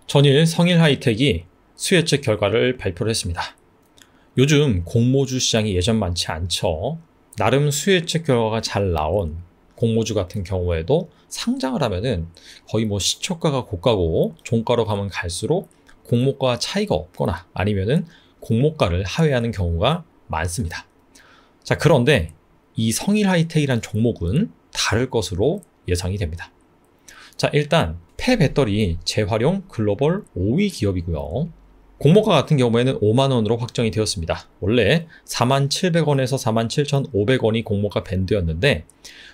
전일 성일하이텍이 수혜측 결과를 발표를 했습니다. 요즘 공모주 시장이 예전만치 않죠. 나름 수혜측 결과가 잘 나온 공모주 같은 경우에도 상장을 하면은 거의 시초가가 고가고 종가로 가면 갈수록 공모가 차이가 없거나 아니면은 공모가를 하회하는 경우가 많습니다. 자, 그런데 이 성일하이텍이란 종목은 다를 것으로 예상이 됩니다. 자, 일단 폐배터리 재활용 글로벌 5위 기업이고요. 공모가 같은 경우에는 5만원으로 확정이 되었습니다. 원래 47,000원에서 47,500원이 공모가 밴드였는데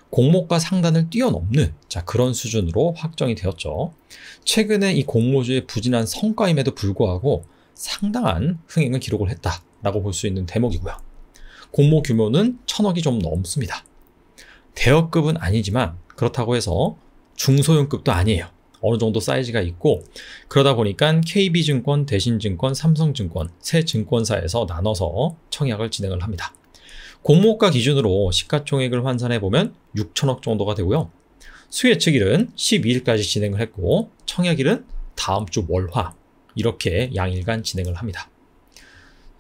공모가 상단을 뛰어넘는 그런 수준으로 확정이 되었죠. 최근에 이 공모주의 부진한 성과임에도 불구하고 상당한 흥행을 기록을 했다라고 볼 수 있는 대목이고요. 공모 규모는 1,000억이 좀 넘습니다. 대여급은 아니지만 그렇다고 해서 중소형급도 아니에요. 어느 정도 사이즈가 있고 그러다 보니까 KB증권, 대신증권, 삼성증권 세 증권사에서 나눠서 청약을 진행을 합니다. 공모가 기준으로 시가총액을 환산해보면 6천억 정도가 되고요. 수혜측일은 12일까지 진행을 했고 청약일은 다음 주 월화 이렇게 양일간 진행을 합니다.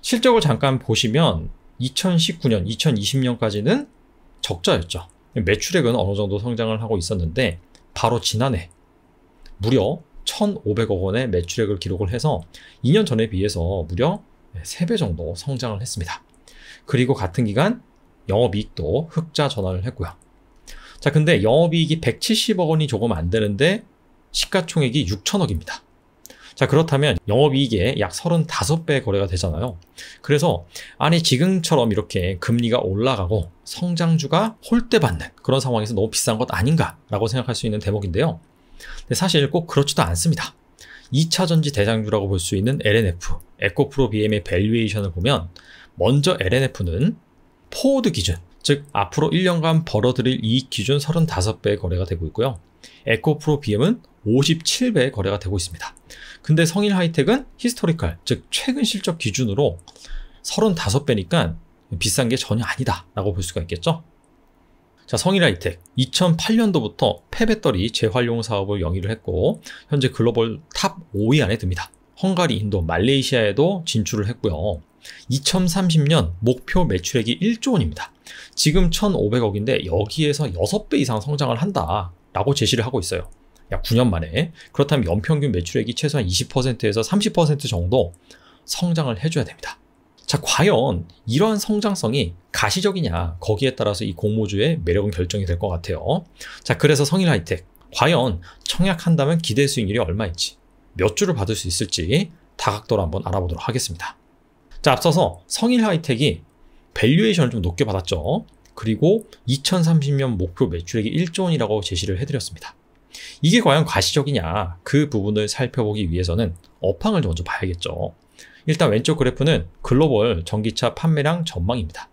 실적을 잠깐 보시면 2019년, 2020년까지는 적자였죠. 매출액은 어느 정도 성장을 하고 있었는데 바로 지난해 무려 1,500억 원의 매출액을 기록을 해서 2년 전에 비해서 무려 3배 정도 성장을 했습니다. 그리고 같은 기간 영업이익도 흑자 전환을 했고요. 자, 근데 영업이익이 170억 원이 조금 안 되는데 시가총액이 6천억입니다. 자, 그렇다면 영업이익의 약 35배 거래가 되잖아요. 그래서 아니 지금처럼 이렇게 금리가 올라가고 성장주가 홀대받는 그런 상황에서 너무 비싼 것 아닌가라고 생각할 수 있는 대목인데요. 근데 사실 꼭 그렇지도 않습니다. 2차전지 대장주라고 볼 수 있는 LNF, 에코프로 BM의 밸류에이션을 보면 먼저 LNF는 포워드 기준, 즉 앞으로 1년간 벌어들일 이익 기준 35배 거래가 되고 있고요. 에코프로 BM은 57배 거래가 되고 있습니다. 근데 성일하이텍은 히스토리컬, 즉 최근 실적 기준으로 35배니까 비싼 게 전혀 아니다 라고 볼 수가 있겠죠. 자, 성일하이텍 2008년도부터 폐배터리 재활용 사업을 영위를 했고 현재 글로벌 탑 5위 안에 듭니다. 헝가리, 인도, 말레이시아에도 진출을 했고요. 2030년 목표 매출액이 1조 원입니다. 지금 1,500억인데 여기에서 6배 이상 성장을 한다 라고 제시를 하고 있어요. 약 9년 만에. 그렇다면 연평균 매출액이 최소한 20%에서 30% 정도 성장을 해줘야 됩니다. 자, 과연 이러한 성장성이 가시적이냐, 거기에 따라서 이 공모주의 매력은 결정이 될 것 같아요. 자, 그래서 성일하이텍 과연 청약한다면 기대 수익률이 얼마인지, 몇 주를 받을 수 있을지 다각도로 한번 알아보도록 하겠습니다. 자, 앞서서 성일하이텍이 밸류에이션을 좀 높게 받았죠. 그리고 2030년 목표 매출액이 1조 원이라고 제시를 해드렸습니다. 이게 과연 가시적이냐, 그 부분을 살펴보기 위해서는 업황을 먼저 봐야겠죠. 일단 왼쪽 그래프는 글로벌 전기차 판매량 전망입니다.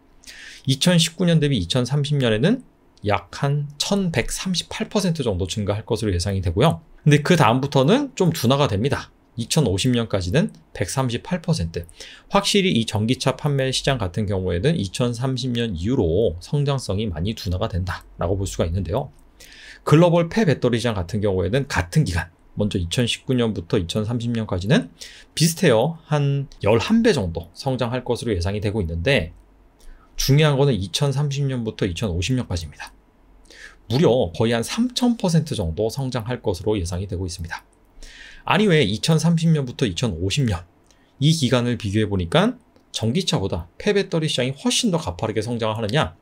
2019년 대비 2030년에는 약 한 1138% 정도 증가할 것으로 예상이 되고요. 근데 그 다음부터는 좀 둔화가 됩니다. 2050년까지는 138%. 확실히 이 전기차 판매 시장 같은 경우에는 2030년 이후로 성장성이 많이 둔화가 된다라고 볼 수가 있는데요. 글로벌 폐배터리 시장 같은 경우에는 같은 기간, 먼저 2019년부터 2030년까지는 비슷해요. 한 11배 정도 성장할 것으로 예상이 되고 있는데 중요한 거는 2030년부터 2050년까지입니다. 무려 거의 한 3000% 정도 성장할 것으로 예상이 되고 있습니다. 아니 왜 2030년부터 2050년 이 기간을 비교해 보니까 전기차보다 폐배터리 시장이 훨씬 더 가파르게 성장을 하느냐?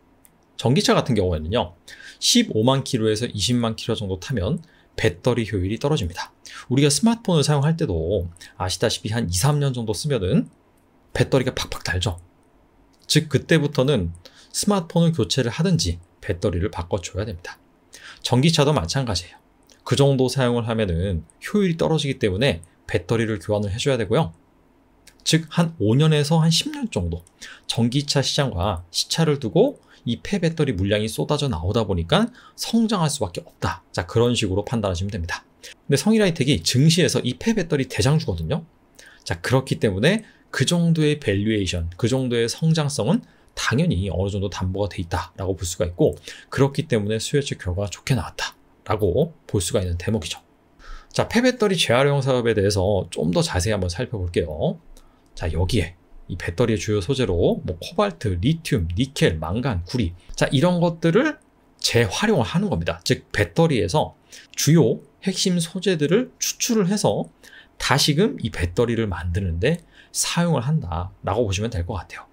전기차 같은 경우에는요. 15만 킬로에서 20만 킬로 정도 타면 배터리 효율이 떨어집니다. 우리가 스마트폰을 사용할 때도 아시다시피 한 2, 3년 정도 쓰면은 배터리가 팍팍 달죠. 즉 그때부터는 스마트폰을 교체를 하든지 배터리를 바꿔줘야 됩니다. 전기차도 마찬가지예요. 그 정도 사용을 하면은 효율이 떨어지기 때문에 배터리를 교환을 해줘야 되고요. 즉 한 5년에서 한 10년 정도 전기차 시장과 시차를 두고 이 폐배터리 물량이 쏟아져 나오다 보니까 성장할 수밖에 없다. 자, 그런 식으로 판단하시면 됩니다. 근데 성일하이텍이 증시에서 이 폐배터리 대장주거든요. 자, 그렇기 때문에 그 정도의 밸류에이션, 그 정도의 성장성은 당연히 어느 정도 담보가 돼 있다라고 볼 수가 있고 그렇기 때문에 수혜측 결과가 좋게 나왔다라고 볼 수가 있는 대목이죠. 자, 폐배터리 재활용 사업에 대해서 좀 더 자세히 한번 살펴볼게요. 자, 여기에 이 배터리의 주요 소재로 뭐 코발트, 리튬, 니켈, 망간, 구리, 자, 이런 것들을 재활용을 하는 겁니다. 즉 배터리에서 주요 핵심 소재들을 추출을 해서 다시금 이 배터리를 만드는데 사용을 한다라고 보시면 될 것 같아요.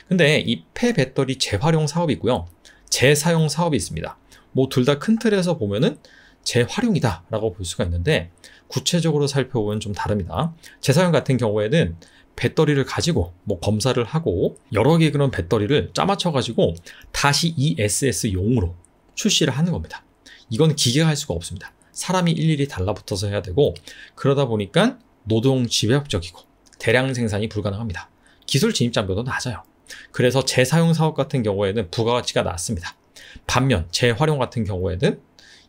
근데 이 폐배터리 재활용 사업이 있고요, 재사용 사업이 있습니다. 뭐 둘 다 큰 틀에서 보면은 재활용이다 라고 볼 수가 있는데, 구체적으로 살펴보면 좀 다릅니다. 재사용 같은 경우에는 배터리를 가지고 뭐 검사를 하고 여러 개의 그런 배터리를 짜맞춰 가지고 다시 ESS용으로 출시를 하는 겁니다. 이건 기계가 할 수가 없습니다. 사람이 일일이 달라붙어서 해야 되고, 그러다 보니까 노동 집약적이고 대량 생산이 불가능합니다. 기술 진입 장벽도 낮아요. 그래서 재사용 사업 같은 경우에는 부가가치가 낮습니다. 반면 재활용 같은 경우에는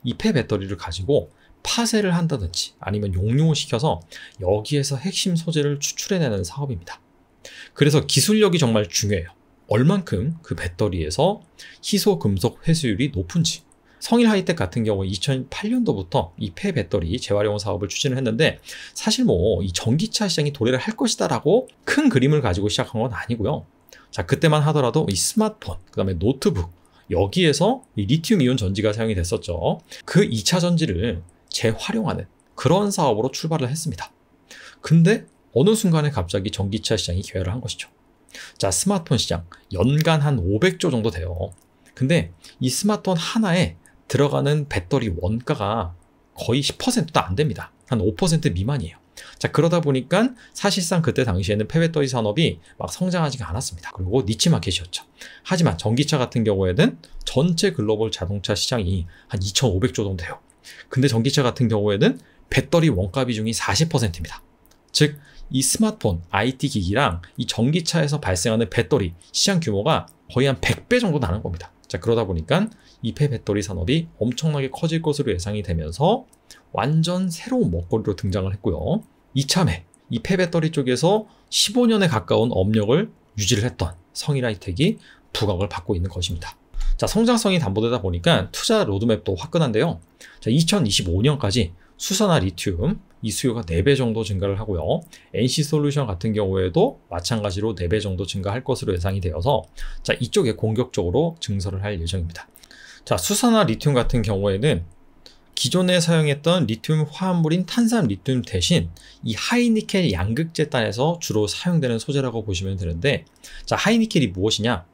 이 폐배터리를 가지고 파쇄를 한다든지 아니면 용융시켜서 여기에서 핵심 소재를 추출해내는 사업입니다. 그래서 기술력이 정말 중요해요. 얼만큼 그 배터리에서 희소 금속 회수율이 높은지. 성일하이텍 같은 경우 2008년도부터 이 폐배터리 재활용 사업을 추진을 했는데, 사실 뭐 이 전기차 시장이 도래를 할 것이다 라고 큰 그림을 가지고 시작한 건 아니고요. 자, 그때만 하더라도 이 스마트폰, 그 다음에 노트북, 여기에서 이 리튬 이온 전지가 사용이 됐었죠. 그 2차 전지를 재활용하는 그런 사업으로 출발을 했습니다. 근데 어느 순간에 갑자기 전기차 시장이 개화를 한 것이죠. 자, 스마트폰 시장 연간 한 500조 정도 돼요. 근데 이 스마트폰 하나에 들어가는 배터리 원가가 거의 10%도 안 됩니다. 한 5% 미만이에요. 자, 그러다 보니까 사실상 그때 당시에는 폐배터리 산업이 막 성장하지가 않았습니다. 그리고 니치 마켓이었죠. 하지만 전기차 같은 경우에는 전체 글로벌 자동차 시장이 한 2,500조 정도 돼요. 근데 전기차 같은 경우에는 배터리 원가 비중이 40%입니다. 즉, 이 스마트폰, IT 기기랑 이 전기차에서 발생하는 배터리 시장 규모가 거의 한 100배 정도 나는 겁니다. 자, 그러다 보니까 이 폐배터리 산업이 엄청나게 커질 것으로 예상이 되면서 완전 새로운 먹거리로 등장을 했고요. 이참에 이 폐배터리 쪽에서 15년에 가까운 업력을 유지를 했던 성일하이텍이 부각을 받고 있는 것입니다. 자, 성장성이 담보되다 보니까 투자 로드맵도 화끈한데요. 자, 2025년까지 수산화 리튬 이 수요가 4배 정도 증가를 하고요. NC솔루션 같은 경우에도 마찬가지로 4배 정도 증가할 것으로 예상이 되어서, 자, 이쪽에 공격적으로 증설을 할 예정입니다. 자, 수산화 리튬 같은 경우에는 기존에 사용했던 리튬 화합물인 탄산 리튬 대신 이 하이니켈 양극재단에서 주로 사용되는 소재라고 보시면 되는데, 자, 하이니켈이 무엇이냐?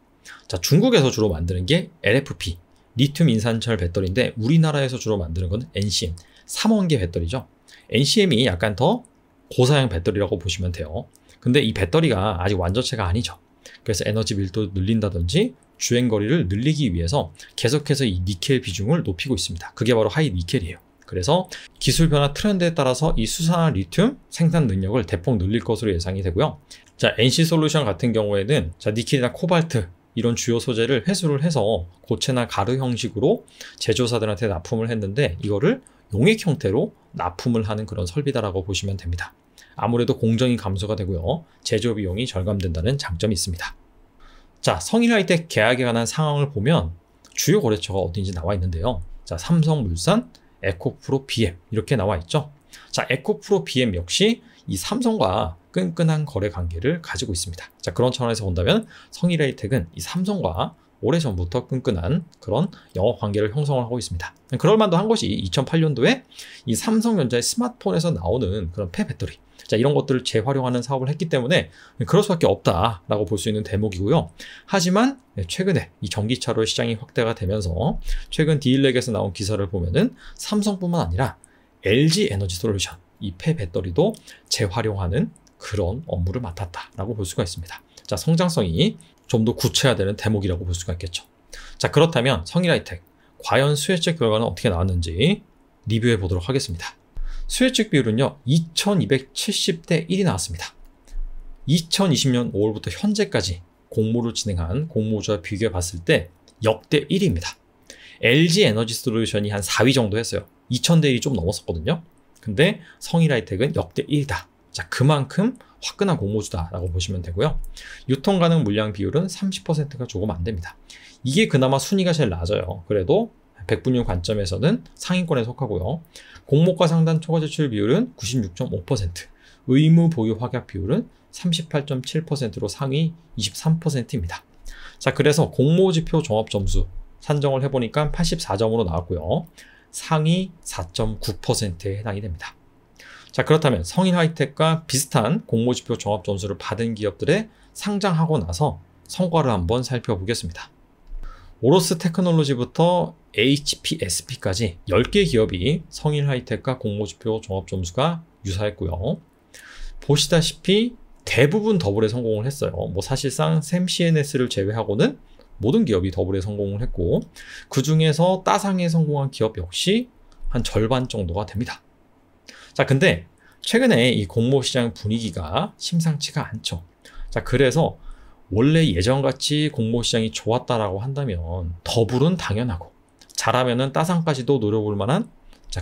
자, 중국에서 주로 만드는 게 LFP, 리튬 인산철 배터리인데, 우리나라에서 주로 만드는 건 NCM, 3원계 배터리죠. NCM이 약간 더 고사양 배터리라고 보시면 돼요. 근데 이 배터리가 아직 완전체가 아니죠. 그래서 에너지 밀도 늘린다든지 주행거리를 늘리기 위해서 계속해서 이 니켈 비중을 높이고 있습니다. 그게 바로 하이 니켈이에요. 그래서 기술 변화 트렌드에 따라서 이 수산화 리튬 생산 능력을 대폭 늘릴 것으로 예상이 되고요. 자, NC솔루션 같은 경우에는 자, 니켈이나 코발트 이런 주요 소재를 회수를 해서 고체나 가루 형식으로 제조사들한테 납품을 했는데, 이거를 용액 형태로 납품을 하는 그런 설비다라고 보시면 됩니다. 아무래도 공정이 감소가 되고요. 제조 비용이 절감된다는 장점이 있습니다. 자, 성일하이텍 계약에 관한 상황을 보면 주요 거래처가 어딘지 나와 있는데요. 자, 삼성물산, 에코프로 BM 이렇게 나와 있죠. 자, 에코프로 BM 역시 이 삼성과 끈끈한 거래 관계를 가지고 있습니다. 자, 그런 차원에서 본다면 성일하이텍은 이 삼성과 오래전부터 끈끈한 그런 영업 관계를 형성을 하고 있습니다. 그럴 만도 한 것이 2008년도에 이 삼성전자의 스마트폰에서 나오는 그런 폐배터리, 자, 이런 것들을 재활용하는 사업을 했기 때문에 그럴 수밖에 없다라고 볼 수 있는 대목이고요. 하지만 최근에 이 전기차로 시장이 확대가 되면서 최근 디일렉에서 나온 기사를 보면은 삼성뿐만 아니라 LG 에너지솔루션 이 폐배터리도 재활용하는 그런 업무를 맡았다라고 볼 수가 있습니다. 자, 성장성이 좀 더 구체화되는 대목이라고 볼 수가 있겠죠. 자, 그렇다면 성일하이텍 과연 수혜책 결과는 어떻게 나왔는지 리뷰해 보도록 하겠습니다. 수혜책 비율은요 2270대 1이 나왔습니다. 2020년 5월부터 현재까지 공모를 진행한 공모주와 비교해 봤을 때 역대 1위입니다. LG 에너지솔루션이 한 4위 정도 했어요. 2000대 1이 좀 넘었었거든요. 근데 성일하이텍은 역대 1위다. 자, 그만큼 화끈한 공모주다라고 보시면 되고요. 유통 가능 물량 비율은 30%가 조금 안 됩니다. 이게 그나마 순위가 제일 낮아요. 그래도 백분율 관점에서는 상위권에 속하고요. 공모가 상단 초과 제출 비율은 96.5%, 의무 보유 확약 비율은 38.7%로 상위 23%입니다. 자, 그래서 공모지표 종합 점수 산정을 해보니까 84점으로 나왔고요. 상위 4.9%에 해당이 됩니다. 자, 그렇다면 성일하이텍과 비슷한 공모지표 종합 점수를 받은 기업들의 상장하고 나서 성과를 한번 살펴보겠습니다. 오로스 테크놀로지부터 HPSP까지 10개 기업이 성일하이텍과 공모지표 종합 점수가 유사했고요. 보시다시피 대부분 더블에 성공을 했어요. 사실상 샘CNS를 제외하고는 모든 기업이 더블에 성공을 했고, 그 중에서 따상에 성공한 기업 역시 한 절반 정도가 됩니다. 자, 근데 최근에 이 공모시장 분위기가 심상치가 않죠. 자, 그래서 원래 예전같이 공모시장이 좋았다라고 한다면 더블은 당연하고 잘하면은 따상까지도 노려볼 만한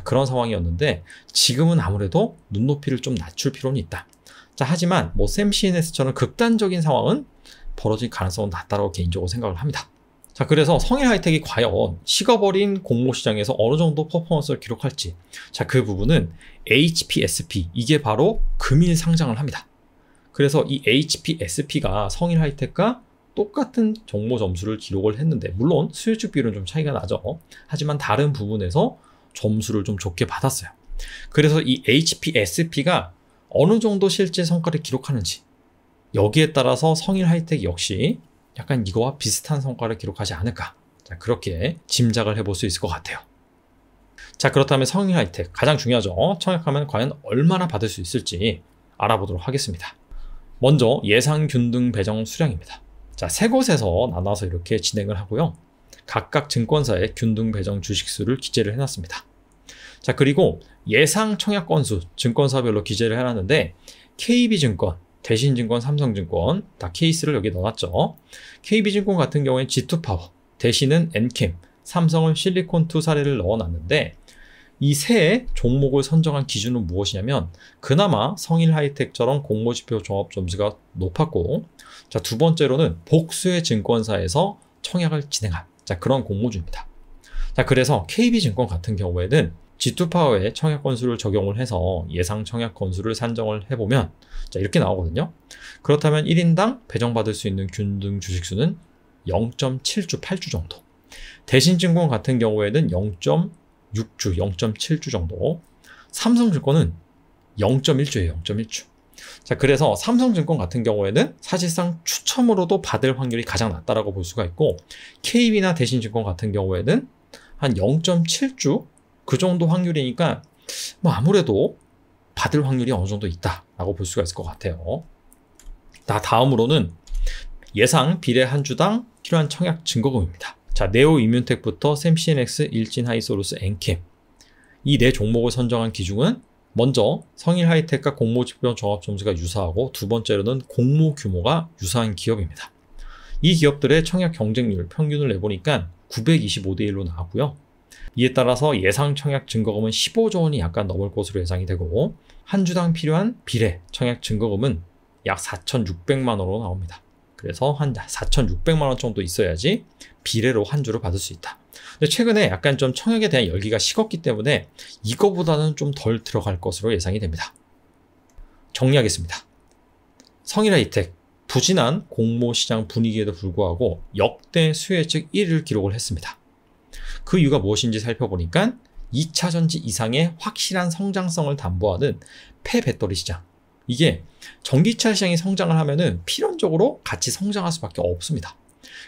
그런 상황이었는데, 지금은 아무래도 눈높이를 좀 낮출 필요는 있다. 자, 하지만 샘CNS처럼 극단적인 상황은 벌어질 가능성은 낮다고 개인적으로 생각을 합니다. 자, 그래서 성일하이텍이 과연 식어버린 공모시장에서 어느 정도 퍼포먼스를 기록할지, 자, 그 부분은 HPSP, 이게 바로 금일 상장을 합니다. 그래서 이 HPSP가 성일하이텍과 똑같은 정모 점수를 기록을 했는데, 물론 수혜주 비율은 좀 차이가 나죠. 하지만 다른 부분에서 점수를 좀 좋게 받았어요. 그래서 이 HPSP가 어느 정도 실제 성과를 기록하는지, 여기에 따라서 성일하이텍 역시 약간 이거와 비슷한 성과를 기록하지 않을까, 자, 그렇게 짐작을 해볼 수 있을 것 같아요. 자, 그렇다면 성일하이텍 가장 중요하죠. 청약하면 과연 얼마나 받을 수 있을지 알아보도록 하겠습니다. 먼저 예상 균등 배정 수량입니다. 자, 세 곳에서 나눠서 이렇게 진행을 하고요. 각각 증권사의 균등 배정 주식수를 기재를 해놨습니다. 자, 그리고 예상 청약 건수 증권사별로 기재를 해놨는데, KB증권, 대신증권, 삼성증권 다 케이스를 여기 넣어놨죠. KB증권 같은 경우에 G2파워, 대신은 엔캠, 삼성은 실리콘2 사례를 넣어놨는데, 이 세 종목을 선정한 기준은 무엇이냐면 그나마 성일하이텍처럼 공모지표 종합 점수가 높았고, 자, 두 번째로는 복수의 증권사에서 청약을 진행한 그런 공모주입니다. 자, 그래서 KB증권 같은 경우에는 G2파워의 청약 건수를 적용을 해서 예상 청약 건수를 산정을 해보면 이렇게 나오거든요. 그렇다면 1인당 배정받을 수 있는 균등 주식수는 0.7주, 8주 정도. 대신증권 같은 경우에는 0.6주, 0.7주 정도. 삼성증권은 0.1주예요. 0.1주. 자, 그래서 삼성증권 같은 경우에는 사실상 추첨으로도 받을 확률이 가장 낮다라고 볼 수가 있고, KB나 대신증권 같은 경우에는 한 0.7주 그 정도 확률이니까 아무래도 받을 확률이 어느 정도 있다라고 볼 수가 있을 것 같아요. 다음으로는 예상 비례 한 주당 필요한 청약 증거금입니다. 자, 네오이뮨텍부터 샘CNX, 일진하이솔루스, 엔캠 이 네 종목을 선정한 기준은 먼저 성일하이텍과 공모지표 종합점수가 유사하고, 두 번째로는 공모 규모가 유사한 기업입니다. 이 기업들의 청약 경쟁률 평균을 내보니까 925대 1로 나왔고요. 이에 따라서 예상 청약 증거금은 15조 원이 약간 넘을 것으로 예상이 되고, 한 주당 필요한 비례 청약 증거금은 약 4,600만 원으로 나옵니다. 그래서 한 4,600만 원 정도 있어야지 비례로 한 주를 받을 수 있다. 근데 최근에 약간 좀 청약에 대한 열기가 식었기 때문에 이거보다는 좀 덜 들어갈 것으로 예상이 됩니다. 정리하겠습니다. 성일하이텍 부진한 공모시장 분위기에도 불구하고 역대 수혜책 1위를 기록을 했습니다. 그 이유가 무엇인지 살펴보니까 2차 전지 이상의 확실한 성장성을 담보하는 폐배터리 시장, 이게 전기차 시장이 성장을 하면은 필연적으로 같이 성장할 수밖에 없습니다.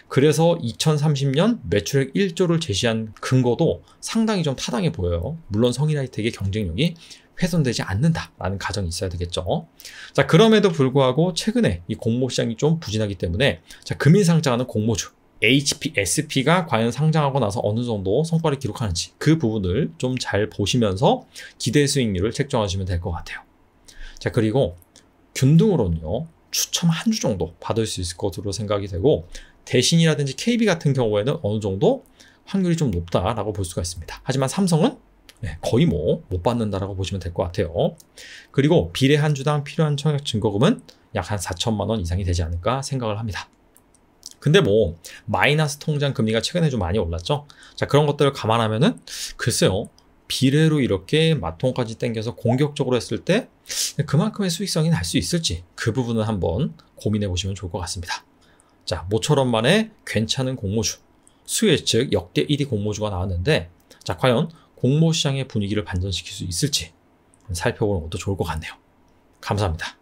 그래서 2030년 매출액 1조를 제시한 근거도 상당히 좀 타당해 보여요. 물론 성일하이텍의 경쟁력이 훼손되지 않는다라는 가정이 있어야 되겠죠. 자, 그럼에도 불구하고 최근에 이 공모시장이 좀 부진하기 때문에 금일 상장하는 공모주 HPSP가 과연 상장하고 나서 어느 정도 성과를 기록하는지 그 부분을 좀 잘 보시면서 기대 수익률을 책정하시면 될 것 같아요. 자, 그리고 균등으로는요, 추첨 한 주 정도 받을 수 있을 것으로 생각이 되고, 대신이라든지 KB 같은 경우에는 어느 정도 확률이 좀 높다라고 볼 수가 있습니다. 하지만 삼성은 거의 못 받는다라고 보시면 될 것 같아요. 그리고 비례 한 주당 필요한 청약 증거금은 약 한 4천만 원 이상이 되지 않을까 생각을 합니다. 근데 뭐 마이너스 통장 금리가 최근에 좀 많이 올랐죠. 자, 그런 것들을 감안하면은 글쎄요. 비례로 이렇게 마통까지 당겨서 공격적으로 했을 때 그만큼의 수익성이 날 수 있을지 그 부분은 한번 고민해 보시면 좋을 것 같습니다. 자, 모처럼 만에 괜찮은 공모주, 수요 예측 역대 1위 공모주가 나왔는데 자, 과연 공모 시장의 분위기를 반전시킬 수 있을지 살펴보는 것도 좋을 것 같네요. 감사합니다.